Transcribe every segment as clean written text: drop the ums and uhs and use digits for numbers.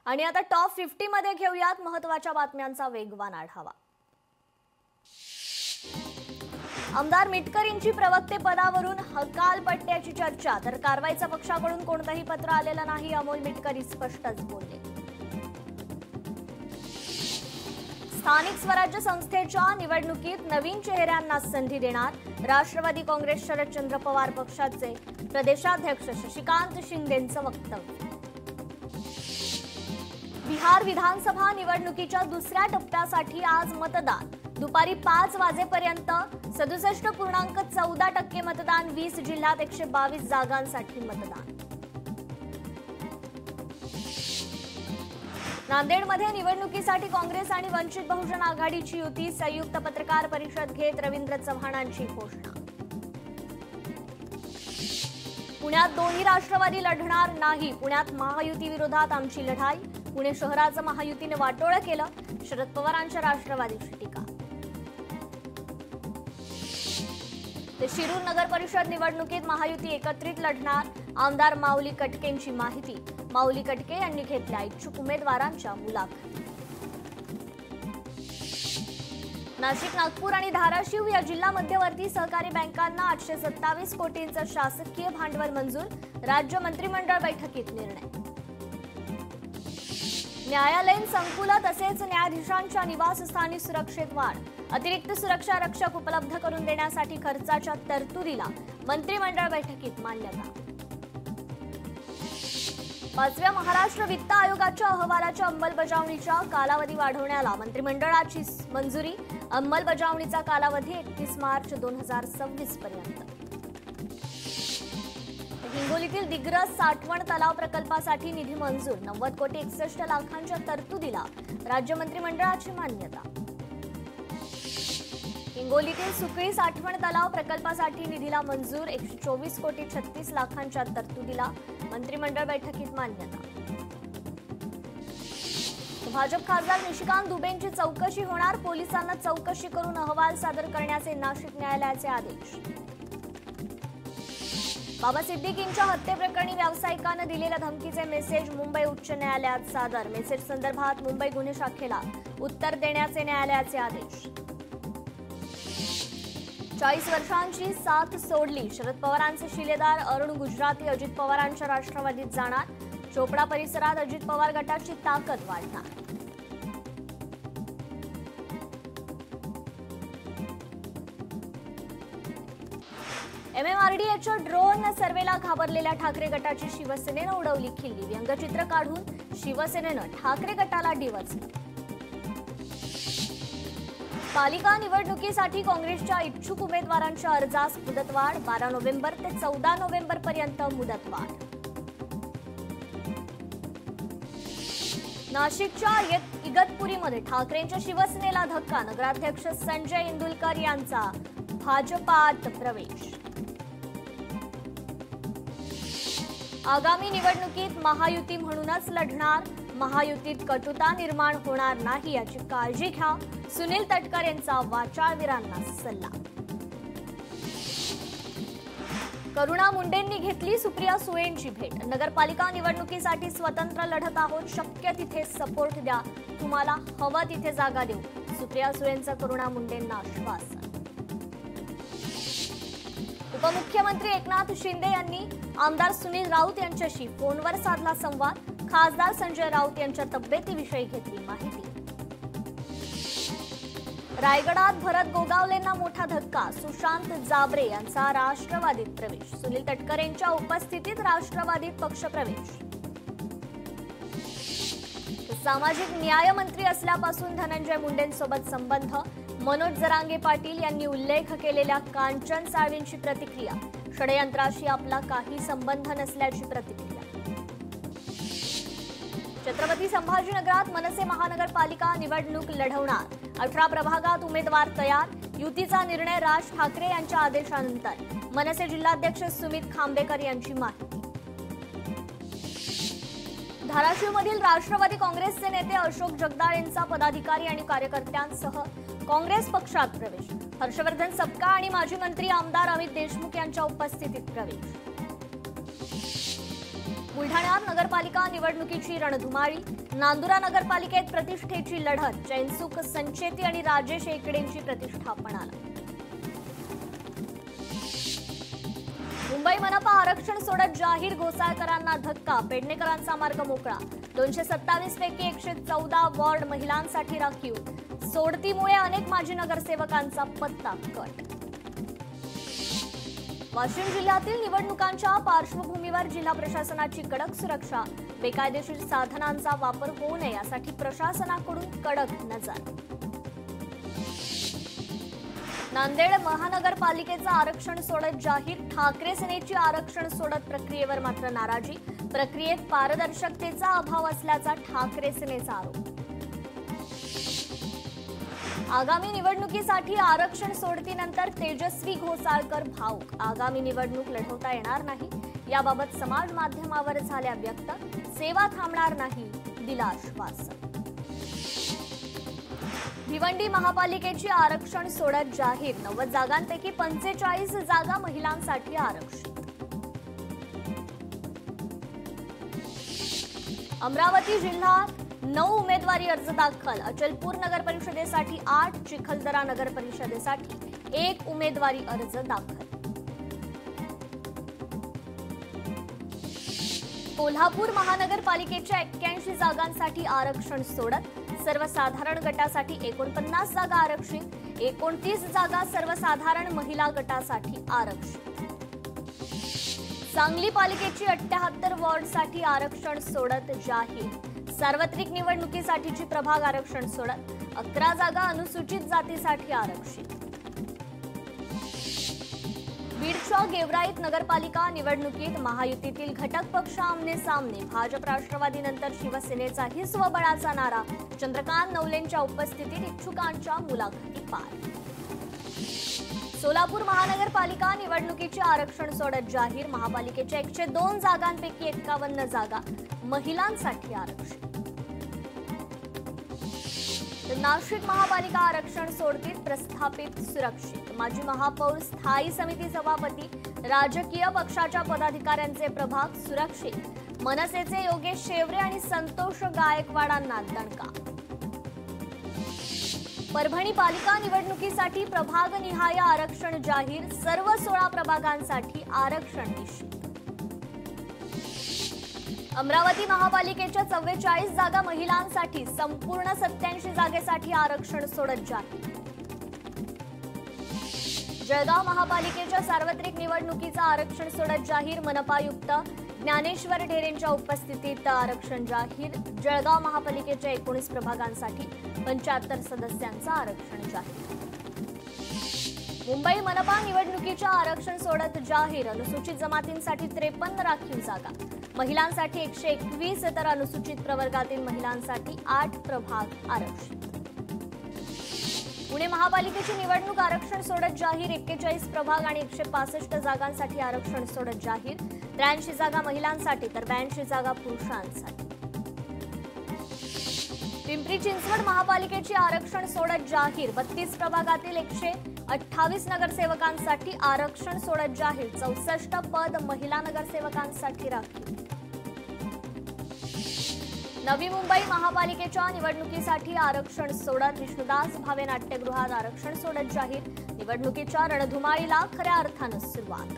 आणि आता टॉप 50 मध्ये घेऊयात महत्त्वाच्या बातम्यांचा वेगवान आढावा। आमदार मिटकरींची प्रवक्ते पदावरून हकालपट्ट्याची चर्चा, तर कारवाईचा पक्षाकडून कोणतेही पत्र आलेलं नाही, अमोल मिटकरी स्पष्टच बोलले। स्थानिक स्वराज्य संस्थेच्या निवडणुकीत नवीन चेहऱ्यांना संधी देणार, राष्ट्रवादी काँग्रेस शरदचंद्र पवार पक्षाचे प्रदेशाध्यक्ष शशिकांत शिंदेंचं वक्तव्य। बिहार विधानसभा निवडणुकीच्या दुसऱ्या टप्प्यासाठी आज मतदान, दुपारी 5 वाजेपर्यंत 67.14% मतदान, 20 जिल्ह्यात 122 जागांसाठी मतदान। नांदेडमध्ये निवडणुकीसाठी काँग्रेस आणि वंचित बहुजन आघाडीची युती, संयुक्त पत्रकार परिषद घेत रवींद्र चव्हाणांची घोषणा। पुण्यात दोन्ही राष्ट्रवादी लढणार नाही, पुण्यात महायुती विरोधात आमची लढाई, पुणे शहराचं महायुतीने वाटोळं केलं, शरद पवारांच्या राष्ट्रवादीची टीका। तर शिरूर नगर परिषद निवडणुकीत महायुती एकत्रित लढणार, आमदार माऊली कटकेंची माहिती, माऊली कटके यांनी घेतल्या इच्छुक उमेदवारांच्या मुलाखती। नाशिक, नागपूर आणि धाराशिव या जिल्हा मध्यवर्ती सहकारी बँकांना 827 कोटींचं शासकीय भांडवल मंजूर, राज्य मंत्रिमंडळ बैठकीत निर्णय। न्यायालयीन संकुलं तसेच न्यायाधीशांच्या निवासस्थानी सुरक्षेत वाढ, अतिरिक्त सुरक्षा रक्षक उपलब्ध करून देण्यासाठी खर्चाच्या तरतुदीला मंत्रिमंडळ बैठकीत मान्यता। 5व्या महाराष्ट्र वित्त आयोगाच्या अहवालाच्या अंमलबजावणीच्या कालावधी वाढवण्याला मंत्रिमंडळाची मंजुरी, अंमलबजावणीचा कालावधी 31 मार्च 2026 पर्यंत। हिंगोलीतील दिग्रस साठवण तलाव प्रकल्पासाठी निधी मंजूर, 90,61,00,000च्या तरतुदीला राज्य मंत्रिमंडळाची मान्यता। हिंगोलीतील सुकळी साठवण तलाव प्रकल्पासाठी निधीला मंजूर, 124,36,00,000च्या तरतुदीला मंत्रिमंडळ बैठकीत मान्यता। भाजप खासदार निशिकांत दुबेंची चौकशी होणार, पोलिसांना चौकशी करून अहवाल सादर करण्याचे नाशिक न्यायालयाचे आदेश। बाबा सिद्दीकींच्या हत्येप्रकरणी व्यावसायिकानं दिलेल्या धमकीचे मेसेज मुंबई उच्च न्यायालयात सादर, मेसेज संदर्भात मुंबई गुन्हे शाखेला उत्तर देण्याचे न्यायालयाचे आदेश। 40 वर्षांची साथ सोडली, शरद पवारांचे शिलेदार अरुण गुजराती अजित पवारांच्या राष्ट्रवादीत जाणार, चोपडा परिसरात अजित पवार गटाची ताकद वाढणार। MMRDAच्या ड्रोन सर्वेला घाबरलेल्या ठाकरे गटाची शिवसेनेनं उडवली खिल्ली, व्यंगचित्र काढून शिवसेनेनं ठाकरे गटाला डिवचलं। पालिका निवडणुकीसाठी काँग्रेसच्या इच्छुक उमेदवारांच्या अर्जास मुदतवाढ, 12 नोव्हेंबर ते 14 नोव्हेंबर पर्यंत मुदतवाढ। नाशिकच्या इगतपुरीमध्ये ठाकरेंच्या शिवसेनेला धक्का, नगराध्यक्ष संजय इंदुलकर यांचा भाजपात प्रवेश। आगामी निवडणुकीत महायुती म्हणूनच लढणार, महायुतीत कटुता निर्माण होणार नाही याची काळजी घ्या, सुनील तटकर यांचा वाचाळवीरांना सल्ला। करुणा मुंडेंनी घेतली सुप्रिया सुळेंची भेट, नगरपालिका निवडणुकीसाठी स्वतंत्र लढत आहोत, शक्य तिथे सपोर्ट द्या, तुम्हाला हवं तिथे जागा देऊ, सुप्रिया सुळेंचं करुणा मुंडेंना आश्वासन। उपमुख्यमंत्री एकनाथ शिंदे यांनी आमदार सुनील राऊत यांच्याशी फोनवर साधला संवाद, खासदार संजय राऊत यांच्या तब्येतीविषयी घेतली माहिती। रायगडात भरत गोगावलेंना मोठा धक्का, सुशांत जाबरे यांचा राष्ट्रवादीत प्रवेश, सुनील तटकर यांच्या उपस्थितीत राष्ट्रवादीत पक्षप्रवेश। सामाजिक न्याय मंत्री असल्यापासून धनंजय मुंडेंसोबत संबंध, मनोज जरांगे पाटील यांनी उल्लेख केलेल्या कांचन साळवींची प्रतिक्रिया, षडयंत्राशी आपला काही संबंध नसल्याची प्रतिक्रिया। छत्रपती संभाजीनगरात मनसे महानगरपालिका निवडणूक लढवणार, 18 प्रभागात उमेदवार तयार, युतीचा निर्णय राज ठाकरे यांच्या आदेशानंतर, मनसे जिल्हाध्यक्ष सुमित खांबेकर यांची माहिती। धाराशिवमधील राष्ट्रवादी काँग्रेसचे नेते अशोक जगदाळे यांचा पदाधिकारी आणि कार्यकर्त्यांसह काँग्रेस पक्षात प्रवेश, हर्षवर्धन सपकाळ आणि माजी मंत्री आमदार अमित देशमुख यांच्या उपस्थितीत प्रवेश। बुलढाण्यात नगरपालिका निवडणुकीची रणधुमाळी, नांदुरा नगरपालिकेत प्रतिष्ठेची लढत, चैनसुख संचेती आणि राजेश एकडेंची प्रतिष्ठा पणाला. मुंबई मनपा आरक्षण सोडत जाहीर, घोसाळकरांना धक्का, पेडणेकरांचा मार्ग मोकळा. 227 पैकी 114 वॉर्ड महिलांसाठी राखीव. सोडतीमुळे अनेक माजी नगरसेवकांचा पत्ता कट. वाशिम जिल्ह्यातील निवडणुकांच्या पार्श्वभूमीवर जिल्हा प्रशासनाची कडक सुरक्षा, बेकायदेशीर साधनांचा वापर होऊ नये यासाठी प्रशासनाकडून कडक नजर. नांदेड महानगरपालिकेचं आरक्षण सोडत जाहीर, ठाकरे सेनेची आरक्षण सोडत प्रक्रियेवर मात्र नाराजी. प्रक्रियेत पारदर्शकतेचा अभाव असल्याचा ठाकरे सेनेचा आरोप. आगामी निवडणुकीसाठी आरक्षण सोडतीनंतर तेजस्वी घोसाळकर भाऊक, आगामी निवडणूक लढवता येणार नाही याबाबत समाज माध्यमावर झाल्या व्यक्त. सेवा थांबणार नाही, दिला आश्वासन. भिवंडी महापालिकेची आरक्षण सोडत जाहीर, 90 जागांपैकी 45 जागा महिलांसाठी आरक्षित. अमरावती जिल्ह्यात 9 उमेदवारी अर्ज दाखल, अचलपूर नगर परिषदेसाठी 8, चिखलदरा नगर परिषदेसाठी 1 उमेदवारी अर्ज दाखल. कोल्हापूर महानगरपालिकेच्या 81 जागांसाठी आरक्षण सोडत, सर्वसाधारण गटासाठी 49 जागा आरक्षित, 29 जागा सर्वसाधारण महिला गटासाठी आरक्षित. सांगली पालिकेची 78 वॉर्डसाठी आरक्षण सोडत जाहीर, सार्वत्रिक निवडणुकीसाठीची प्रभाग आरक्षण सोडत, 11 जागा अनुसूचित जातीसाठी आरक्षित. बीडच्या गेवराईत नगरपालिका निवडणुकीत महायुतीतील घटक पक्ष आमने सामने, भाजप राष्ट्रवादीनंतर शिवसेनेचाही स्वबळाचा नारा, चंद्रकांत नवलेंच्या उपस्थितीत इच्छुकांच्या मुलाखती पार. सोलापूर महानगरपालिका निवडणुकीचे आरक्षण सोडत जाहीर, महापालिकेच्या 102 जागांपैकी 51 जागा महिलांसाठी आरक्षित. नाशिक महापालिका आरक्षण सोडतीत, प्रस्थापित सुरक्षित, माजी महापौर स्थायी समिती सभापती, राजकीय पक्षाच्या पदाधिकाऱ्यांचे प्रभाग सुरक्षित, मनसेचे योगेश शेवरे आणि संतोष गायकवाडांना दणका. परभणी पालिका निवडणुकीसाठी प्रभागनिहाय आरक्षण जाहीर, सर्व 16 प्रभागांसाठी आरक्षण निश्चित. अमरावती महापालिकेच्या 44 जागा महिलांसाठी, संपूर्ण 87 जागेसाठी आरक्षण सोडत जाहीर. जळगाव महापालिकेच्या सार्वत्रिक निवडणुकीचं आरक्षण सोडत जाहीर, मनपायुक्त ज्ञानेश्वर ढेरेंच्या उपस्थितीत आरक्षण जाहीर. जळगाव महापालिकेच्या 19 प्रभागांसाठी 75 सदस्यांचं आरक्षण जाहीर. मुंबई मनपा निवडणुकीच्या आरक्षण सोडत जाहीर, अनुसूचित जमातींसाठी 53 राखीव जागा, महिलांसाठी 121 तर अनुसूचित प्रवर्गातील महिलांसाठी 8 प्रभाग आरक्षित. पुणे महापालिकेची निवडणूक आरक्षण सोडत जाहीर, 41 प्रभाग आणि 165 जागांसाठी आरक्षण सोडत जाहीर, 83 जागा महिलांसाठी तर 82 जागा पुरुषांसाठी. पिंपरी चिंचवड महापालिकेची आरक्षण सोडत जाहीर, 32 प्रभागातील 128 नगरसेवकांसाठी आरक्षण सोडत जाहीर, 64 पद महिला नगरसेवकांसाठी राखीव. नवी मुंबई महापालिकेच्या निवडणुकीसाठी आरक्षण सोडत, विष्णुदास भावे नाट्यगृहात आरक्षण सोडत जाहीर, निवडणुकीच्या रणधुमाळीला खऱ्या अर्थानं सुरुवात.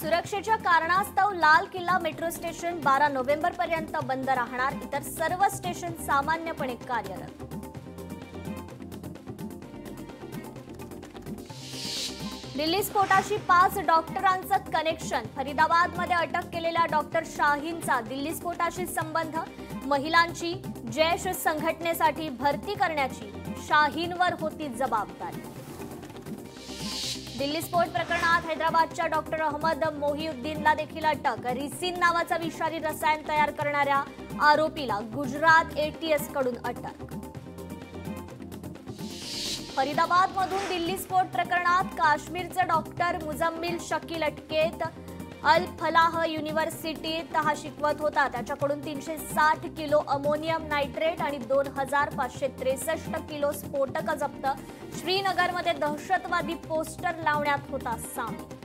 सुरक्षेच्या कारणास्तव लाल किल्ला मेट्रो स्टेशन 12 नोव्हेंबरपर्यंत बंद राहणार, इतर सर्व स्टेशन सामान्यपणे कार्यरत. दिल्ली स्फोटाशी 5 डॉक्टरांचं कनेक्शन, फरीदाबादमध्ये अटक केलेल्या डॉक्टर शाहीनचा दिल्ली स्फोटाशी संबंध, महिलांची जैश संघटनेसाठी भरती करण्याची शाहीनवर होती जबाबदारी. दिल्ली स्फोट प्रकरणात हैदराबादच्या डॉक्टर अहमद मोहिउद्दीनला देखील अटक, रिसिन नावाचं विषारी रसायन तयार करणाऱ्या आरोपीला गुजरात एटीएस कडून अटक. फरीदाबादमधून दिल्ली स्फोट प्रकरणात काश्मीरचे डॉक्टर मुजम्मिल शकील अटकेत, अल फलाह युनिव्हर्सिटीत हा शिकवत होता. त्याच्याकडून 360 किलो अमोनियम नायट्रेट आणि 2563 किलो स्फोटक जप्त. श्रीनगरमध्ये दहशतवादी पोस्टर लावण्यात होता सामील.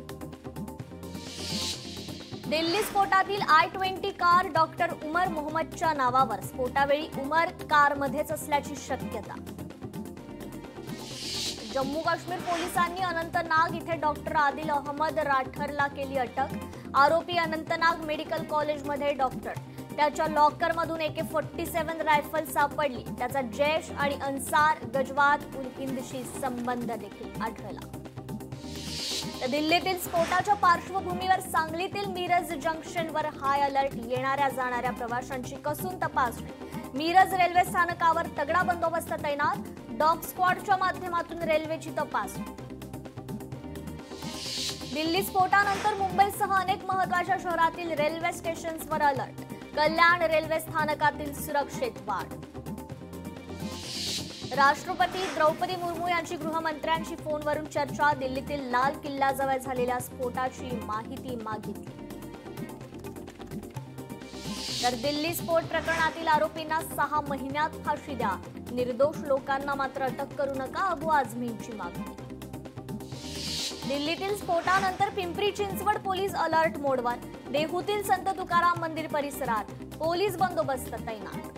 दिल्ली स्फोटातील I-20 कार डॉक्टर उमर मोहम्मदच्या नावावर. स्फोटावेळी उमर कारमध्येच असल्याची शक्यता. जम्मू काश्मीर पोलिसांनी अनंतनाग इथे डॉक्टर आदिल अहमद राठरला केली अटक. आरोपी अनंतनाग मेडिकल कॉलेजमध्ये डॉक्टर. त्याच्या लॉकरमधून AK-47 रायफल सापडली. त्याचा जैश आणि अन्सार गजवात उल हिंदशी संबंध देखील आढळला. दिल्लीतील स्फोटाच्या पार्श्वभूमीवर सांगलीतील मिरज जंक्शनवर हाय अलर्ट. येणाऱ्या जाणाऱ्या प्रवाशांची कसून तपासणी. मिरज रेल्वे स्थानकावर तगडा बंदोबस्त तैनात. डॉग स्क्वॉडच्या माध्यमातून रेल्वेची तपासणी. दिल्ली स्फोटानंतर मुंबईसह अनेक महत्त्वाच्या शहरातील रेल्वे स्टेशन्सवर अलर्ट. कल्याण रेल्वे स्थानकातील सुरक्षेत वाढ. राष्ट्रपती द्रौपदी मुर्मू यांची गृहमंत्र्यांशी फोनवरून चर्चा. दिल्लीतील लाल किल्ल्याजवळ झालेल्या स्फोटाची माहिती मागितली. तर दिल्ली स्फोट प्रकरणातील आरोपींना 6 महिन्यात फाशी द्या. निर्दोष लोकांना मात्र अटक करू नका. अबू आझमींची मागणी. दिल्लीतील स्फोटानंतर पिंपरी चिंचवड पोलीस अलर्ट मोडवर. देहूतील संत तुकाराम मंदिर परिसरात पोलीस बंदोबस्त तैनात.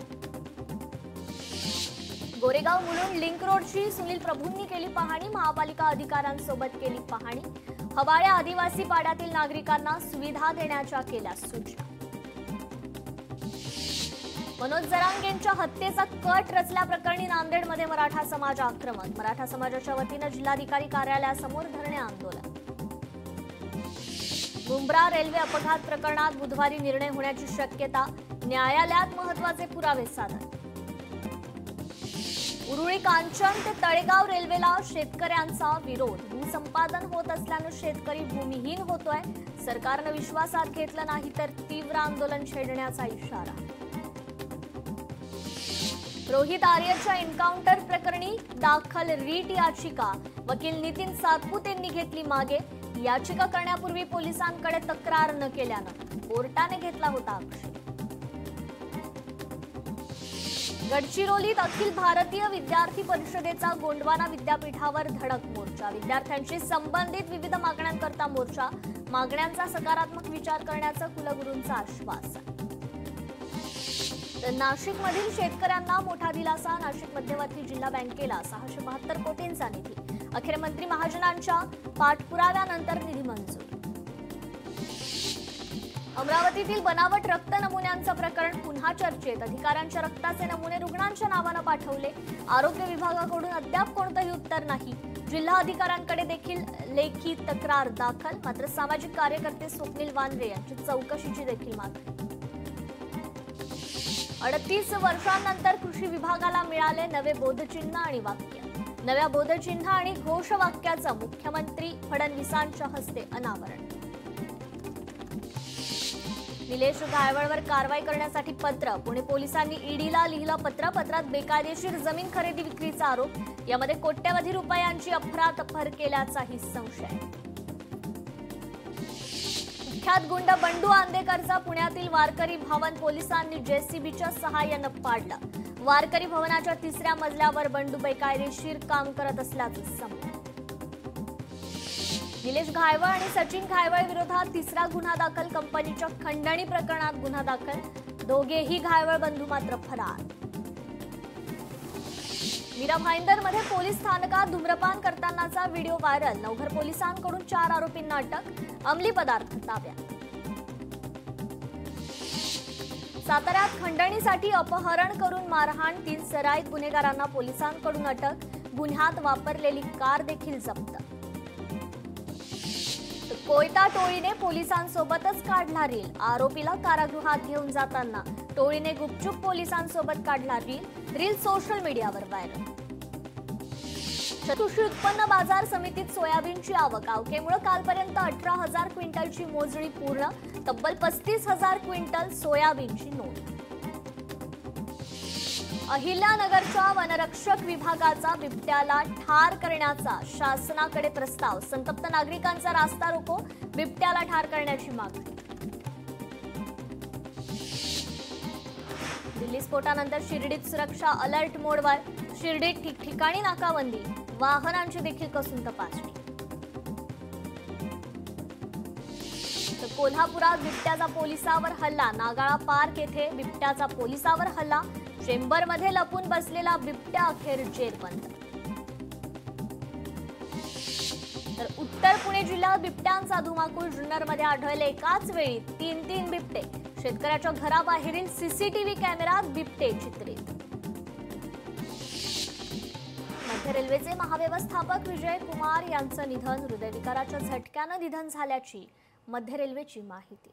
गोरेगाव मुलुंड लिंक रोडची सुनील प्रभूंनी केली पाहणी. महापालिका अधिकाऱ्यांसोबत केली पाहणी. हवाळ्या आदिवासी पाड्यातील नागरिकांना सुविधा देण्याच्या केल्या सूचना. मनोज जरांगेंच्या हत्येचा कट रचल्याप्रकरणी नांदेडमध्ये मराठा समाज आक्रमक. मराठा समाजाच्या वतीनं जिल्हाधिकारी कार्यालयासमोर धरणे आंदोलन. मुंब्रा रेल्वे अपघात प्रकरणात बुधवारी निर्णय होण्याची शक्यता. न्यायालयात महत्त्वाचे पुरावे सादर. उरुळी कांचन ते तळेगाव रेल्वेला शेतकऱ्यांचा विरोध. भूसंपादन होत असल्यानं शेतकरी भूमिहीन होतोय. सरकारनं विश्वासात घेतलं नाही तर तीव्र आंदोलन छेडण्याचा इशारा. रोहित आर्यच्या एन्काउंटर प्रकरणी दाखल रीट याचिका. वकील नितीन सातपुतेंनी घेतली मागे. याचिका करण्यापूर्वी पोलिसांकडे तक्रार न केल्यानं कोर्टाने घेतला होता आक्षेप. गडचिरोलीत अखिल भारतीय विद्यार्थी परिषदेचा गोंडवाना विद्यापीठावर धडक मोर्चा. विद्यार्थ्यांशी संबंधित विविध मागण्यांकरता मोर्चा. मागण्यांचा सकारात्मक विचार करण्याचं कुलगुरूंचं आश्वासन. नाशिकमधील शेतकऱ्यांना मोठा दिलासा. नाशिक मध्यवर्ती जिल्हा बँकेला 672 कोटींचा निधी. अखेर मंत्री महाजनांच्या पाठपुराव्यानंतर निधी मंजूर. अमरावतीतील बनावट रक्त नमुन्यांचं प्रकरण पुन्हा चर्चेत. अधिकाऱ्यांच्या रक्ताचे नमुने रुग्णांच्या नावानं पाठवले. आरोग्य विभागाकडून अद्याप कोणतंही उत्तर नाही. जिल्हा अधिकाऱ्यांकडे देखील लेखी तक्रार दाखल. मात्र सामाजिक कार्यकर्ते स्वप्नील वानरे यांची चौकशीची देखील मागणी. 38 वर्षांनंतर कृषी विभागाला मिळाले नवे बोधचिन्ह आणि वाक्य. नव्या बोधचिन्ह आणि घोषवाक्याचं मुख्यमंत्री फडणवीसांच्या हस्ते अनावरण. निलेश घायवळवर कारवाई करण्यासाठी पत्र. पुणे पोलिसांनी ईडीला लिहिलं पत्र. पत्रात बेकायदेशीर जमीन खरेदी विक्रीचा आरोप. यामध्ये कोट्यवधी रुपयांची अफरातफर केल्याचाही संशय. कुख्यात गुंड बंडू आंदेकरचा पुण्यातील वारकरी भवन पोलिसांनी JCBच्या सहाय्यानं पाडलं. वारकरी भवनाच्या 3ऱ्या मजल्यावर बंडू बेकायदेशीर काम करत असल्याचं समोर. निलेश घायवळ आणि सचिन घायवळ विरोधात 3रा गुन्हा दाखल. कंपनीच्या खंडणी प्रकरणात गुन्हा दाखल. दोघेही घायवळ बंधू मात्र फरार. मीरा भाईंदरमध्ये पोलीस स्थानकात धूम्रपान करतानाचा व्हिडिओ व्हायरल. नवघर पोलिसांकडून 4 आरोपींना अटक. अंमली पदार्थ ताब्यात. साताऱ्यात खंडणीसाठी अपहरण करून मारहाण. 3 सराईत गुन्हेगारांना पोलिसांकडून अटक. गुन्ह्यात वापरलेली कार देखील जप्त. कोयता टोळीने पोलिसांसोबतच काढला रील. आरोपीला कारागृहात घेऊन जाताना टोळीने गुपचूप पोलिसांसोबत काढला रील सोशल मीडियावर व्हायरल. कृषी उत्पन्न बाजार समितीत सोयाबीनची आवक. अवकेमुळे कालपर्यंत 18,000 क्विंटलची मोजणी पूर्ण. तब्बल 35,000 क्विंटल सोयाबीनची नोंद. अहिल्यानगरच्या वनरक्षक विभागाचा बिबट्याला ठार करण्याचा शासनाकडे प्रस्ताव. संतप्त नागरिकांचा रास्ता रोको, बिबट्याला ठार करण्याची मागणी. दिल्ली स्फोटानंतर शिर्डीत सुरक्षा अलर्ट मोडवर. शिर्डीत ठिकठिकाणी नाकाबंदी, वाहनांची देखील कसून तपासणी. तर कोल्हापुरात बिबट्याचा पोलिसावर हल्ला. नागाळा पार्क येथे बिबट्याचा पोलिसावर हल्ला. चेंबरमध्ये लपून बसलेला बिबट्या अखेर जेरबंद. तर उत्तर पुणे जिल्ह्यात बिबट्यांचा धुमाकूळ. जुन्नरमध्ये आढळले एकाच वेळी तीन बिबटे. शेतकऱ्याच्या घराबाहेरील सीसीटीव्ही कॅमेऱ्यात बिबटे चित्रित. मध्य रेल्वेचे महाव्यवस्थापक विजय कुमार यांचं निधन. हृदयविकाराच्या झटक्यानं निधन झाल्याची मध्य रेल्वेची माहिती.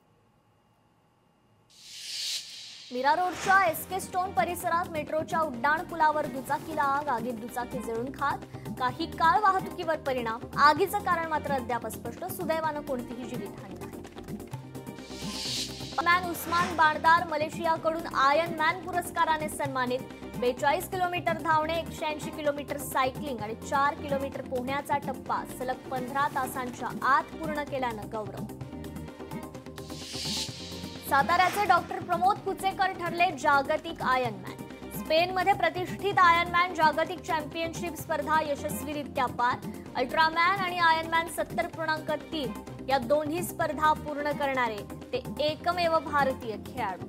मीरा रोडच्या एसके स्टोन परिसरात मेट्रोच्या उड्डाणपुलावर दुचाकीला आग. आगीत दुचाकी जळून खाक. काही काळ वाहतुकीवर परिणाम. आगीचं कारण मात्र अद्याप अस्पष्ट. सुदैवानं कोणतीही जीवितहानी नाही. उस्मान बाणदार मलेशियाकडून आयर्न मॅन पुरस्काराने सन्मानित. 42 किलोमीटर धावणे, 180 किलोमीटर सायकलिंग आणि 4 किलोमीटर पोहण्याचा टप्पा सलग 15 तासांच्या आत पूर्ण केल्यानं गौरव. साताऱ्याचे डॉक्टर प्रमोद कुचेकर ठरले जागतिक आयर्नमॅन. स्पेनमध्ये प्रतिष्ठित आयर्नमॅन जागतिक चॅम्पियनशिप स्पर्धा यशस्वीरित्या पार. अल्ट्रामॅन आणि आयर्नमॅन 70.3 या दोन्ही स्पर्धा पूर्ण करणारे ते एकमेव भारतीय खेळाडू.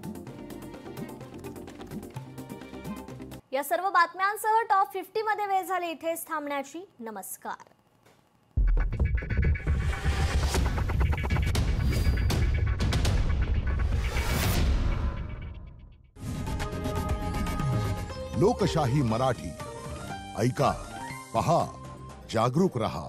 या सर्व बातम्यांसह टॉप 50 मध्ये वेळ झाली इथेच थांबण्याची. नमस्कार. लोकशाही मराठी ऐका, पहा, जागरूक रहा.